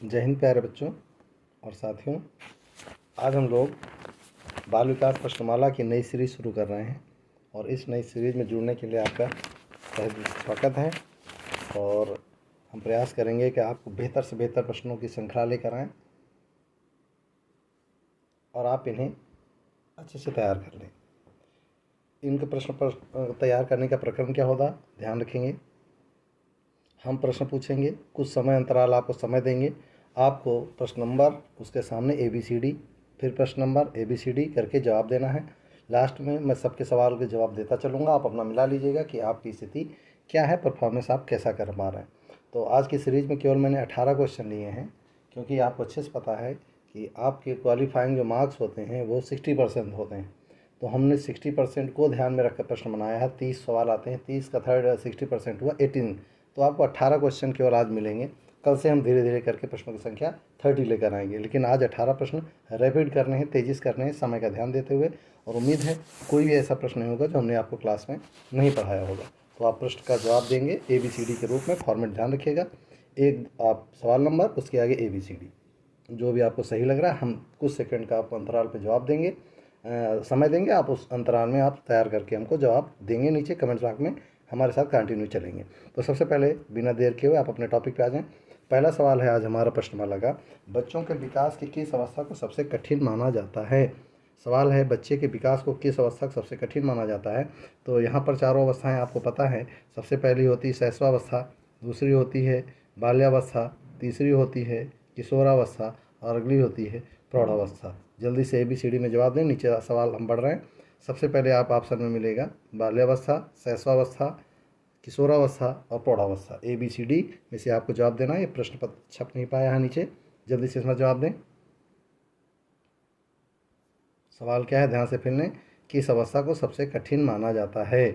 जय हिंद प्यारे बच्चों और साथियों। आज हम लोग बाल विकास प्रश्नमाला की नई सीरीज़ शुरू कर रहे हैं और इस नई सीरीज़ में जुड़ने के लिए आपका तहे दिल से स्वागत है। और हम प्रयास करेंगे कि आपको बेहतर से बेहतर प्रश्नों की श्रृंखला लेकर आएँ और आप इन्हें अच्छे से तैयार कर लें। इनके प्रश्न पर तैयार करने का प्रक्रम क्या होगा, ध्यान रखेंगे। हम प्रश्न पूछेंगे, कुछ समय अंतराल आपको समय देंगे। आपको प्रश्न नंबर, उसके सामने ABCD, फिर प्रश्न नंबर ABCD करके जवाब देना है। लास्ट में मैं सबके सवाल के जवाब देता चलूँगा, आप अपना मिला लीजिएगा कि आपकी स्थिति क्या है, परफॉर्मेंस आप कैसा कर पा रहे हैं। तो आज की सीरीज़ में केवल मैंने 18 क्वेश्चन लिए हैं, क्योंकि आपको अच्छे से पता है कि आपके क्वालिफाइंग जो मार्क्स होते हैं वो 60% होते हैं। तो हमने 60% को ध्यान में रखकर प्रश्न बनाया है। 30 सवाल आते हैं, 30 का थर्ड 60% हुआ 18। तो आपको 18 क्वेश्चन केवल आज मिलेंगे। कल से हम धीरे धीरे करके प्रश्नों की संख्या 30 लेकर आएंगे, लेकिन आज 18 प्रश्न रैपिड करने हैं, तेज़ी से करने हैं, समय का ध्यान देते हुए। और उम्मीद है कोई भी ऐसा प्रश्न नहीं होगा जो हमने आपको क्लास में नहीं पढ़ाया होगा। तो आप प्रश्न का जवाब देंगे ABCD के रूप में। फॉर्मेट ध्यान रखिएगा, एक आप सवाल नंबर, उसके आगे ABCD, जो भी आपको सही लग रहा है। हम कुछ सेकंड का आपको अंतराल पे जवाब देंगे, समय देंगे। आप उस अंतराल में आप तैयार करके हमको जवाब देंगे, नीचे कमेंट बॉक्स में हमारे साथ कंटिन्यू चलेंगे। तो सबसे पहले बिना देर किए हुए आप अपने टॉपिक पे आ जाएं। पहला सवाल है आज हमारा प्रश्नमाला का, बच्चों के विकास की किस अवस्था को सबसे कठिन माना जाता है। सवाल है, बच्चे के विकास को किस अवस्था को सबसे कठिन माना जाता है। तो यहाँ पर चारों अवस्थाएं आपको पता है। सबसे पहली होती है शैशवावस्था, दूसरी होती है बाल्यावस्था, तीसरी होती है किशोरावस्था और अगली होती है प्रौढ़ावस्था। जल्दी से ABCD में जवाब दें, नीचे सवाल हम बढ़ रहे हैं। सबसे पहले आप ऑप्शन में मिलेगा बाल्यावस्था, शैशवावस्था, किशोरावस्था और प्रौढ़ावस्था। ABCD में से आपको जवाब देना है। ये प्रश्न पत्र छप नहीं पाया है नीचे, जल्दी से इसमें जवाब दें। सवाल क्या है, ध्यान से फिर लें। किस अवस्था को सबसे कठिन माना जाता है।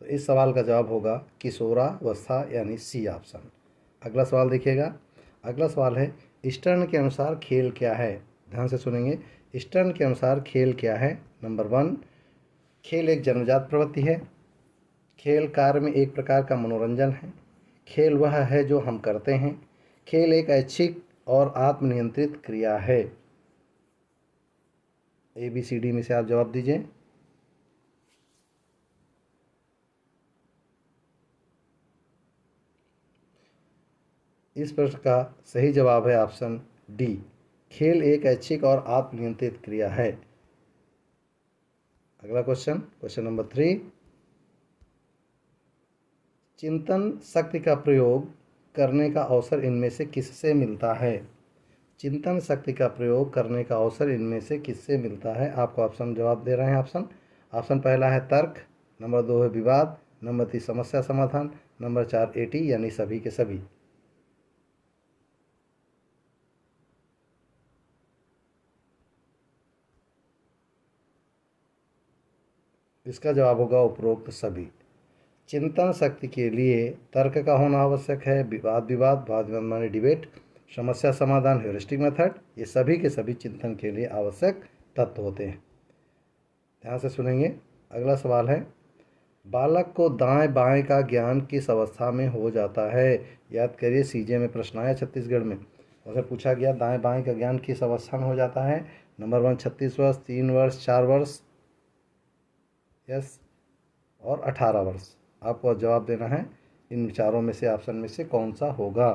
तो इस सवाल का जवाब होगा किशोरावस्था, यानी C ऑप्शन। अगला सवाल देखिएगा। अगला सवाल है, स्टर्न के अनुसार खेल क्या है। ध्यान से सुनेंगे, स्टर्न के अनुसार खेल क्या है। नंबर 1, खेल एक जन्मजात प्रवृत्ति है। खेल कार्य में एक प्रकार का मनोरंजन है। खेल वह है जो हम करते हैं। खेल एक ऐच्छिक और आत्मनियंत्रित क्रिया है। ABCD में से आप जवाब दीजिए। इस प्रश्न का सही जवाब है ऑप्शन D, खेल एक ऐच्छिक और आत्मनियंत्रित क्रिया है। अगला क्वेश्चन, क्वेश्चन नंबर 3, चिंतन शक्ति का प्रयोग करने का अवसर इनमें से किससे मिलता है। चिंतन शक्ति का प्रयोग करने का अवसर इनमें से किससे मिलता है। आपको ऑप्शन जवाब दे रहे हैं। ऑप्शन पहला है तर्क, नंबर 2 है विवाद, नंबर 3 समस्या समाधान, नंबर 4 AT यानी सभी के सभी। इसका जवाब होगा उपरोक्त सभी। चिंतन शक्ति के लिए तर्क का होना आवश्यक है, वाद विवाद माने डिबेट, समस्या समाधान ह्यूरिस्टिक मेथड, ये सभी के सभी चिंतन के लिए आवश्यक तत्व होते हैं। ध्यान से सुनेंगे। अगला सवाल है, बालक को दाएं बाएं का ज्ञान किस अवस्था में हो जाता है। याद करिए, CJ में प्रश्न आया छत्तीसगढ़ में, अगर पूछा गया दाएं बाएं का ज्ञान किस अवस्था में हो जाता है। नंबर 1 36 वर्ष, 3 वर्ष, 4 वर्ष, यस, और 18 वर्ष। आपको जवाब देना है इन चारों में से ऑप्शन में से कौन सा होगा।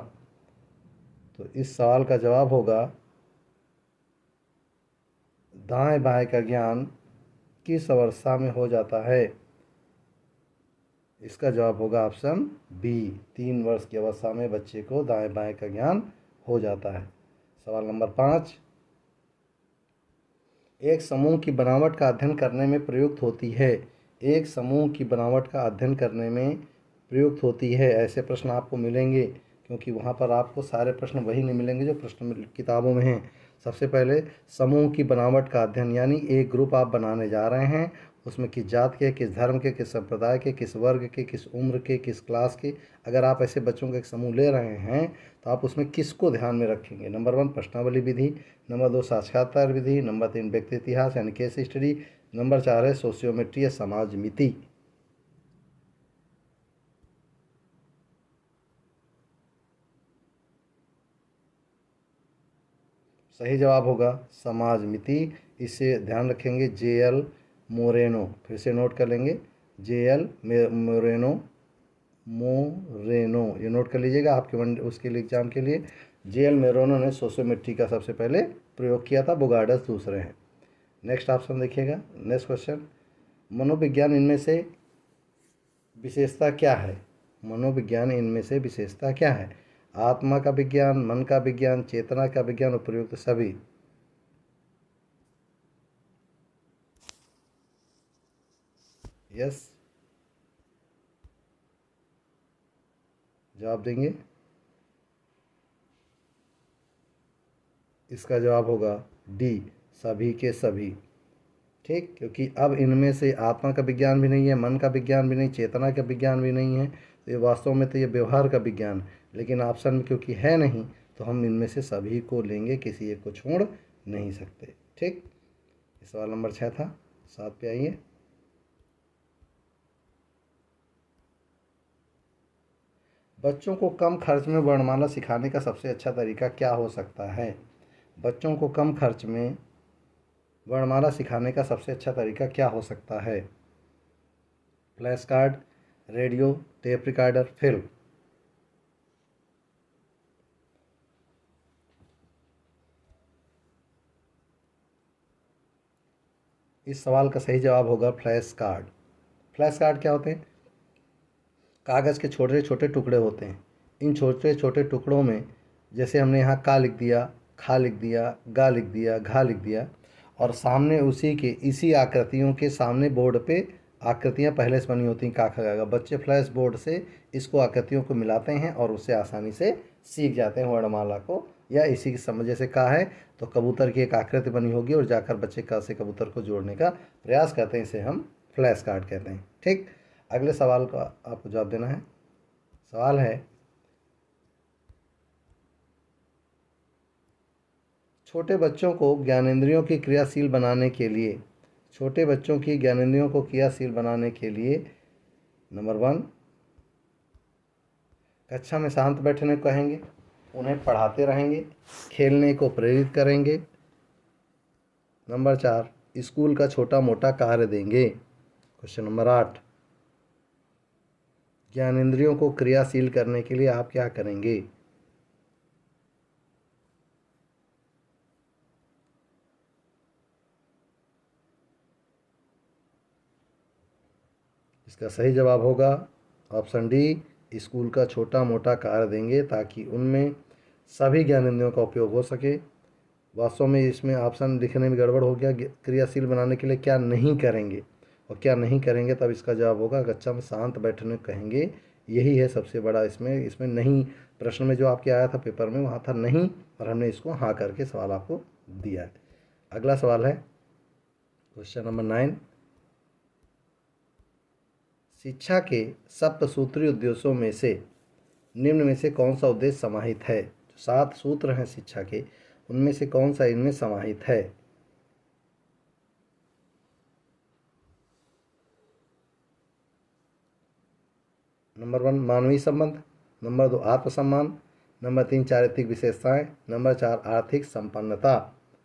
तो इस सवाल का जवाब होगा दाएं बाएं का ज्ञान किस अवस्था में हो जाता है। इसका जवाब होगा ऑप्शन B, 3 वर्ष की अवस्था में बच्चे को दाएं बाएं का ज्ञान हो जाता है। सवाल नंबर 5, एक समूह की बनावट का अध्ययन करने में प्रयुक्त होती है। एक समूह की बनावट का अध्ययन करने में प्रयुक्त होती है, ऐसे प्रश्न आपको मिलेंगे, क्योंकि वहाँ पर आपको सारे प्रश्न वही नहीं मिलेंगे जो प्रश्न किताबों में हैं। सबसे पहले समूह की बनावट का अध्ययन, यानी एक ग्रुप आप बनाने जा रहे हैं, उसमें किस जात के, किस धर्म के, किस संप्रदाय के, किस वर्ग के, किस उम्र के, किस क्लास के। अगर आप ऐसे बच्चों का एक समूह ले रहे हैं तो आप उसमें किसको ध्यान में रखेंगे। नंबर 1 प्रश्नावली विधि, नंबर 2 साक्षात्कार विधि, नंबर 3 व्यक्ति इतिहास यानी केस स्टडी, नंबर 4 है सोशियोमेट्री या समाज मिति। सही जवाब होगा समाजमिति। इसे ध्यान रखेंगे, JL मोरेनो, फिर से नोट कर लेंगे, JL मोरेनो, ये नोट कर लीजिएगा आपके उसके लिए एग्जाम के लिए। JL मोरेनो ने सोशियोमेट्री का सबसे पहले प्रयोग किया था, बुगार्डस दूसरे हैं। नेक्स्ट ऑप्शन देखिएगा, नेक्स्ट क्वेश्चन, मनोविज्ञान इनमें से विशेषता क्या है? मनोविज्ञान इनमें से विशेषता क्या है? आत्मा का विज्ञान, मन का विज्ञान, चेतना का विज्ञान, उपयुक्त सभी। यस, जवाब देंगे। इसका जवाब होगा डी, सभी के सभी। ठीक, क्योंकि अब इनमें से आत्मा का विज्ञान भी नहीं है, मन का विज्ञान भी नहीं, चेतना का विज्ञान भी नहीं है, तो ये वास्तव में तो ये व्यवहार का विज्ञान, लेकिन ऑप्शन में क्योंकि है नहीं तो हम इनमें से सभी को लेंगे, किसी एक को छोड़ नहीं सकते। ठीक, सवाल नंबर 6 था। 7 पे आइए। बच्चों को कम खर्च में वर्णमाला सिखाने का सबसे अच्छा तरीका क्या हो सकता है? बच्चों को कम खर्च में वर्णमाला सिखाने का सबसे अच्छा तरीका क्या हो सकता है? Flash card, radio, tape recorder, film. इस सवाल का सही जवाब होगा फ्लैश कार्ड। फ्लैश कार्ड क्या होते हैं? कागज़ के छोटे छोटे टुकड़े होते हैं। इन छोटे छोटे टुकड़ों में जैसे हमने यहाँ का लिख दिया, खा लिख दिया, गा लिख दिया, घा लिख दिया, और सामने उसी के इसी आकृतियों के सामने बोर्ड पे आकृतियाँ पहले से बनी होती हैं, का खा गा गा। बच्चे फ्लैश बोर्ड से इसको आकृतियों को मिलाते हैं और उससे आसानी से सीख जाते हैं वर्णमाला को। या इसी की समझ, जैसे का है तो कबूतर की एक आकृति बनी होगी और जाकर बच्चे का से कबूतर को जोड़ने का प्रयास करते हैं, इसे हम फ्लैश कार्ड कहते हैं। ठीक, अगले सवाल का आपको जवाब देना है। सवाल है, छोटे बच्चों को ज्ञानेंद्रियों की क्रियाशील बनाने के लिए, छोटे बच्चों की ज्ञानेंद्रियों को क्रियाशील बनाने के लिए नंबर 1, कक्षा में शांत बैठने को कहेंगे, उन्हें पढ़ाते रहेंगे, खेलने को प्रेरित करेंगे। नंबर 4, स्कूल का छोटा मोटा कार्य देंगे। क्वेश्चन नंबर 8, ज्ञानेंद्रियों को क्रियाशील करने के लिए आप क्या करेंगे? इसका सही जवाब होगा ऑप्शन डी, स्कूल का छोटा मोटा कार्य देंगे ताकि उनमें सभी ज्ञानेंद्रियों का उपयोग हो सके। वास्तव में इसमें ऑप्शन लिखने में गड़बड़ हो गया, क्रियाशील बनाने के लिए क्या नहीं करेंगे, और क्या नहीं करेंगे तब इसका जवाब होगा कक्षा में शांत बैठने को कहेंगे। यही है सबसे बड़ा इसमें नहीं, प्रश्न में जो आपके आया था पेपर में वहाँ था नहीं, और हमने इसको हाँ करके सवाल आपको दिया है। अगला सवाल है क्वेश्चन नंबर 9, शिक्षा के सप्तसूत्री उद्देश्यों में से निम्न में से कौन सा उद्देश्य समाहित है? जो 7 सूत्र हैं शिक्षा के, उनमें से कौन सा इनमें समाहित है? नंबर 1, मानवीय संबंध। नंबर 2, आत्मसम्मान। नंबर 3, चारित्रिक विशेषताएं। नंबर 4, आर्थिक संपन्नता।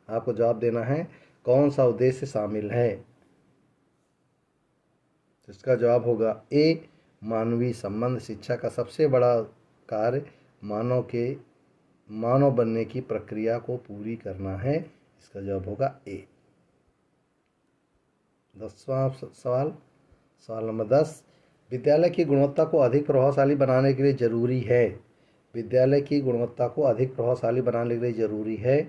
आपको जवाब देना है कौन सा उद्देश्य शामिल है। तो इसका जवाब होगा ए, मानवीय संबंध। शिक्षा का सबसे बड़ा कार्य मानव बनने की प्रक्रिया को पूरी करना है। इसका जवाब होगा ए। 10वां सवाल, सवाल नंबर 10, विद्यालय की गुणवत्ता को अधिक प्रभावशाली बनाने के लिए जरूरी है, विद्यालय की गुणवत्ता को अधिक प्रभावशाली बनाने के लिए जरूरी है।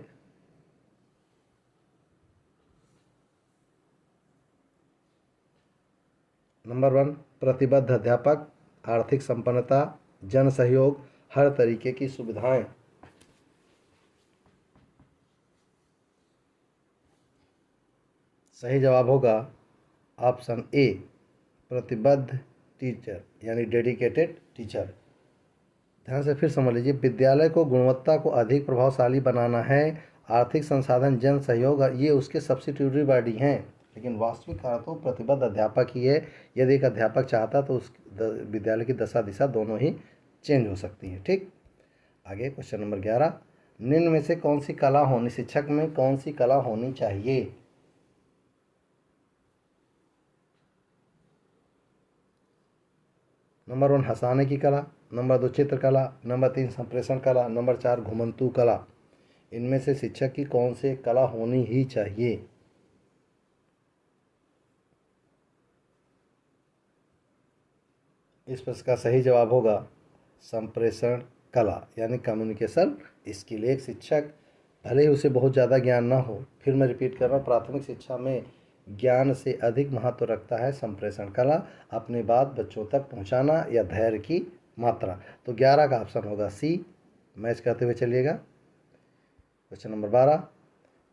नंबर 1, प्रतिबद्ध अध्यापक, आर्थिक संपन्नता, जन सहयोग, हर तरीके की सुविधाएं। सही जवाब होगा ऑप्शन ए, प्रतिबद्ध टीचर यानी डेडिकेटेड टीचर। ध्यान से फिर समझ लीजिए, विद्यालय को गुणवत्ता को अधिक प्रभावशाली बनाना है, आर्थिक संसाधन, जन सहयोग, ये उसके सब्स्टिट्यूटरी वर्ड ही हैं, लेकिन वास्तविक अर्थ तो प्रतिबद्ध अध्यापक ही है। यदि एक अध्यापक चाहता तो उस विद्यालय की दशा दिशा दोनों ही चेंज हो सकती है। ठीक, आगे क्वेश्चन नंबर 11, निम्न में से कौन सी कला होनी, शिक्षक में कौन सी कला होनी चाहिए? नंबर 1 हंसाने की कला, नंबर 2 चित्रकला, नंबर 3 संप्रेषण कला, नंबर 4 घुमंतू कला। इनमें से शिक्षक की कौन सी कला होनी ही चाहिए? इस प्रश्न का सही जवाब होगा संप्रेषण कला, यानी कम्युनिकेशन स्किल। एक शिक्षक भले ही उसे बहुत ज़्यादा ज्ञान ना हो, फिर मैं रिपीट कर रहा हूँ, प्राथमिक शिक्षा में ज्ञान से अधिक महत्व रखता है संप्रेषण कला, अपनी बात बच्चों तक पहुँचाना या धैर्य की मात्रा। तो 11 का ऑप्शन होगा सी। मैच करते हुए चलिएगा। क्वेश्चन नंबर 12,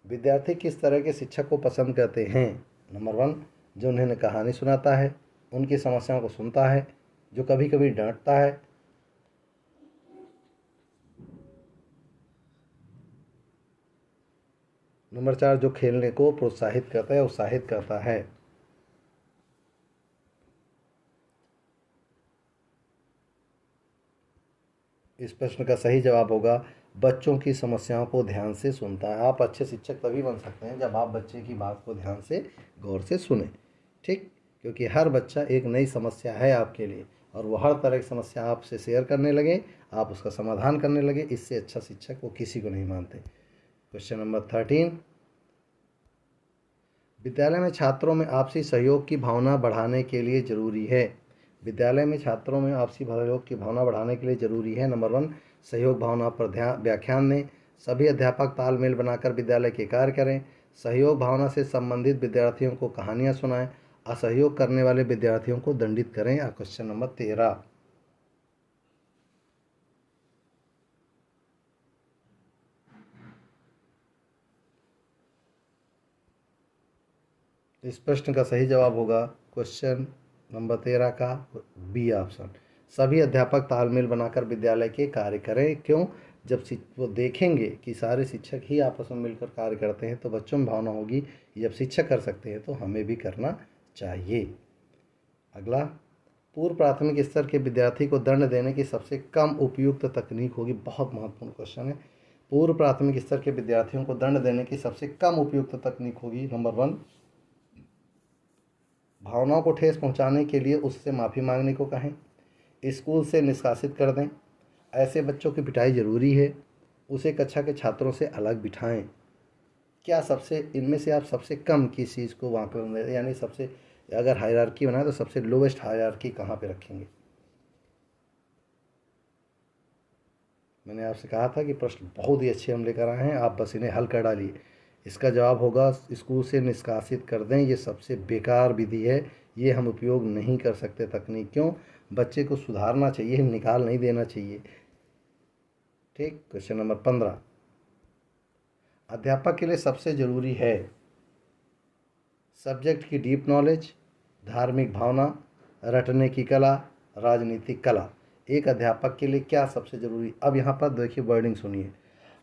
विद्यार्थी किस तरह के शिक्षक को पसंद करते हैं? नंबर 1 जो उन्हें कहानी सुनाता है, उनकी समस्याओं को सुनता है, जो कभी कभी डांटता है, नंबर 4 जो खेलने को प्रोत्साहित करता है, उत्साहित करता है। इस प्रश्न का सही जवाब होगा बच्चों की समस्याओं को ध्यान से सुनता है। आप अच्छे शिक्षक तभी बन सकते हैं जब आप बच्चे की बात को ध्यान से गौर से सुने, ठीक, क्योंकि हर बच्चा एक नई समस्या है आपके लिए, और वो हर तरह की समस्या आपसे शेयर करने लगे, आप उसका समाधान करने लगे, इससे अच्छा शिक्षक वो किसी को नहीं मानते। क्वेश्चन नंबर 13, विद्यालय में छात्रों में आपसी सहयोग की भावना बढ़ाने के लिए जरूरी है। विद्यालय में छात्रों में आपसी सहयोग की भावना बढ़ाने के लिए जरूरी है। नंबर 1 सहयोग भावना पर व्याख्यान दें, सभी अध्यापक तालमेल बनाकर विद्यालय के कार्य करें, सहयोग भावना से संबंधित विद्यार्थियों को कहानियाँ सुनाएं, असहयोग करने वाले विद्यार्थियों को दंडित करें। क्वेश्चन नंबर 13, इस प्रश्न का सही जवाब होगा क्वेश्चन नंबर 13 का बी ऑप्शन, सभी अध्यापक तालमेल बनाकर विद्यालय के कार्य करें। क्यों? जब वो देखेंगे कि सारे शिक्षक ही आपस में मिलकर कार्य करते हैं तो बच्चों में भावना होगी, जब शिक्षक कर सकते हैं तो हमें भी करना चाहिए। अगला, पूर्व प्राथमिक स्तर के विद्यार्थी को दंड देने की सबसे कम उपयुक्त तकनीक होगी। बहुत महत्वपूर्ण क्वेश्चन है। पूर्व प्राथमिक स्तर के विद्यार्थियों को दंड देने की सबसे कम उपयुक्त तकनीक होगी नंबर 1 भावनाओं को ठेस पहुंचाने के लिए उससे माफ़ी मांगने को कहें, स्कूल से निष्कासित कर दें, ऐसे बच्चों की पिटाई ज़रूरी है, उसे कक्षा के छात्रों से अलग बिठाएं। क्या सबसे इनमें से आप सबसे कम किस चीज़ को वहाँ पर, यानी सबसे, अगर हायरार्की बनाए तो सबसे लोवेस्ट हायरार्की कहाँ पे रखेंगे? मैंने आपसे कहा था कि प्रश्न बहुत ही अच्छे हम लेकर आए हैं, आप बस इन्हें हल कर डालिए। इसका जवाब होगा स्कूल से निष्कासित कर दें। ये सबसे बेकार विधि है, ये हम उपयोग नहीं कर सकते तकनीक। क्यों? बच्चे को सुधारना चाहिए, निकाल नहीं देना चाहिए, ठीक। क्वेश्चन नंबर 15, अध्यापक के लिए सबसे ज़रूरी है सब्जेक्ट की डीप नॉलेज, धार्मिक भावना, रटने की कला, राजनीतिक कला। एक अध्यापक के लिए क्या सबसे ज़रूरी? अब यहाँ पर देखिए वर्डिंग सुनिए,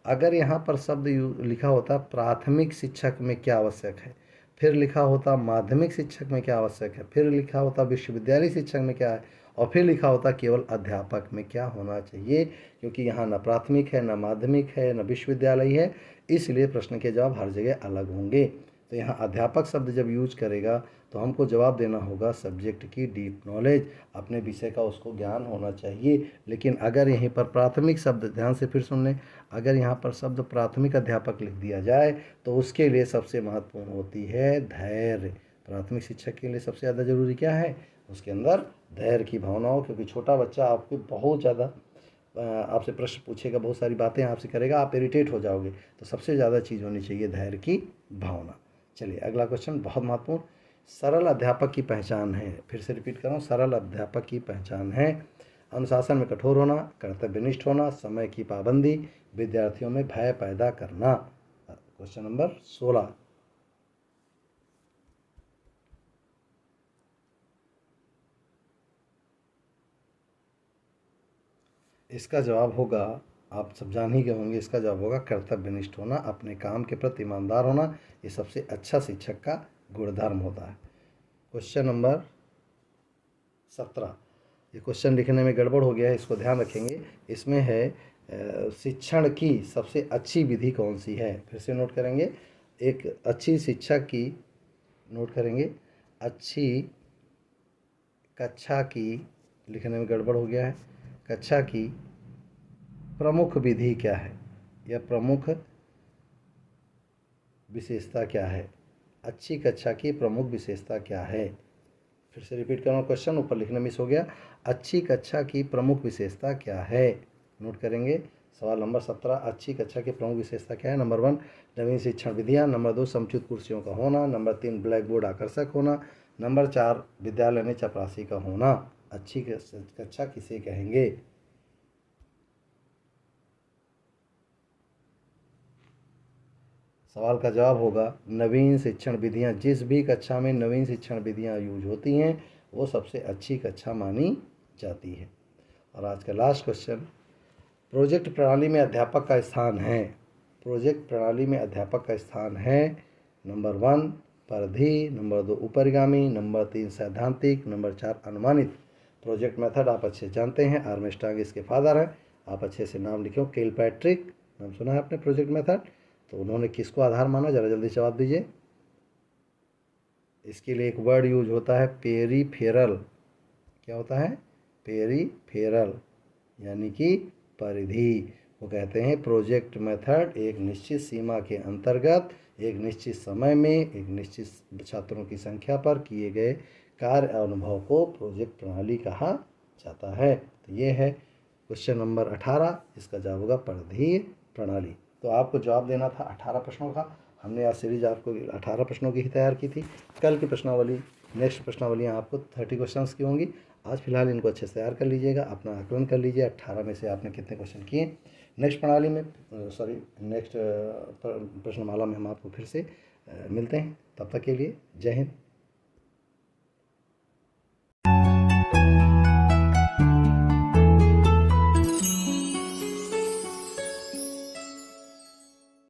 अगर यहाँ पर शब्द लिखा होता प्राथमिक शिक्षक में क्या आवश्यक है, फिर लिखा होता माध्यमिक शिक्षक में क्या आवश्यक है, फिर लिखा होता विश्वविद्यालय शिक्षक में क्या है, और फिर लिखा होता केवल अध्यापक में क्या होना चाहिए, क्योंकि यहाँ न प्राथमिक है, न माध्यमिक है, न विश्वविद्यालय है, इसलिए प्रश्न के जवाब हर जगह अलग होंगे। तो यहाँ अध्यापक शब्द जब यूज करेगा तो हमको जवाब देना होगा सब्जेक्ट की डीप नॉलेज, अपने विषय का उसको ज्ञान होना चाहिए। लेकिन अगर यहीं पर प्राथमिक शब्द, ध्यान से फिर सुन लें, अगर यहाँ पर शब्द प्राथमिक अध्यापक लिख दिया जाए तो उसके लिए सबसे महत्वपूर्ण होती है धैर्य। प्राथमिक शिक्षक के लिए सबसे ज़्यादा जरूरी क्या है? उसके अंदर धैर्य की भावना हो, क्योंकि छोटा बच्चा आपको बहुत ज़्यादा आपसे प्रश्न पूछेगा, बहुत सारी बातें आपसे करेगा, आप इरिटेट हो जाओगे। तो सबसे ज़्यादा चीज़ होनी चाहिए धैर्य की भावना। चलिए अगला क्वेश्चन बहुत महत्वपूर्ण, सरल अध्यापक की पहचान है। फिर से रिपीट कर रहा हूँ, सरल अध्यापक की पहचान है अनुशासन में कठोर होना, कर्तव्यनिष्ठ होना, समय की पाबंदी, विद्यार्थियों में भय पैदा करना। क्वेश्चन नंबर 16, इसका जवाब होगा, आप सब जान ही गए होंगे, इसका जवाब होगा कर्तव्यनिष्ठ होना, अपने काम के प्रति ईमानदार होना। ये सबसे अच्छा शिक्षक का गुणधर्म होता है। क्वेश्चन नंबर 17, ये क्वेश्चन लिखने में गड़बड़ हो गया है, इसको ध्यान रखेंगे। इसमें है शिक्षण की सबसे अच्छी विधि कौन सी है। फिर से नोट करेंगे, एक अच्छी शिक्षा की, नोट करेंगे, अच्छी कक्षा की, लिखने में गड़बड़ हो गया है, कक्षा की प्रमुख विधि क्या है या प्रमुख विशेषता क्या है। अच्छी कक्षा की प्रमुख विशेषता क्या है। फिर से रिपीट कर रहा हूँ क्वेश्चन, ऊपर लिखना मिस हो गया। अच्छी कक्षा की प्रमुख विशेषता क्या है। नोट करेंगे सवाल नंबर 17, अच्छी कक्षा की प्रमुख विशेषता क्या है। नंबर 1 नवीन शिक्षण विधियाँ, नंबर 2 समुचित कुर्सियों का होना, नंबर 3 ब्लैक बोर्ड आकर्षक होना, नंबर 4 विद्यालय में चपरासी का होना। अच्छी कक्षा किसे कहेंगे। सवाल का जवाब होगा नवीन शिक्षण विधियाँ। जिस भी कक्षा में नवीन शिक्षण विधियाँ यूज होती हैं वो सबसे अच्छी कक्षा मानी जाती है। और आज का लास्ट क्वेश्चन, प्रोजेक्ट प्रणाली में अध्यापक का स्थान है। प्रोजेक्ट प्रणाली में अध्यापक का स्थान है नंबर 1 परिधि, नंबर 2 ऊपरिगामी, नंबर 3 सैद्धांतिक, नंबर 4 अनुमानित। प्रोजेक्ट मेथड आप अच्छे जानते हैं, आर्मस्ट्रांग इसके फादर हैं, आप अच्छे से नाम लिखो। किलपैट्रिक नाम सुना है आपने प्रोजेक्ट मेथड, तो उन्होंने किसको आधार माना, ज़रा जल्दी जवाब दीजिए। इसके लिए एक वर्ड यूज होता है पेरीफेरल। क्या होता है, पेरीफेरल, यानी कि परिधि। वो कहते हैं प्रोजेक्ट मेथड एक निश्चित सीमा के अंतर्गत एक निश्चित समय में एक निश्चित छात्रों की संख्या पर किए गए कार्य अनुभव को प्रोजेक्ट प्रणाली कहा जाता है। तो ये है क्वेश्चन नंबर 18, इसका जवाब होगा परिधीय प्रणाली। तो आपको जवाब देना था 18 प्रश्नों का। हमने आज सीरीज आपको 18 प्रश्नों की ही तैयार की थी। कल की प्रश्नावली, नेक्स्ट प्रश्नावलियाँ आपको 30 क्वेश्चंस की होंगी। आज फिलहाल इनको अच्छे से तैयार कर लीजिएगा, अपना आकलन कर लीजिए 18 में से आपने कितने क्वेश्चन किए। नेक्स्ट प्रणाली में नेक्स्ट प्रश्नमाला में हम आपको फिर से मिलते हैं। तब तक के लिए जय हिंद।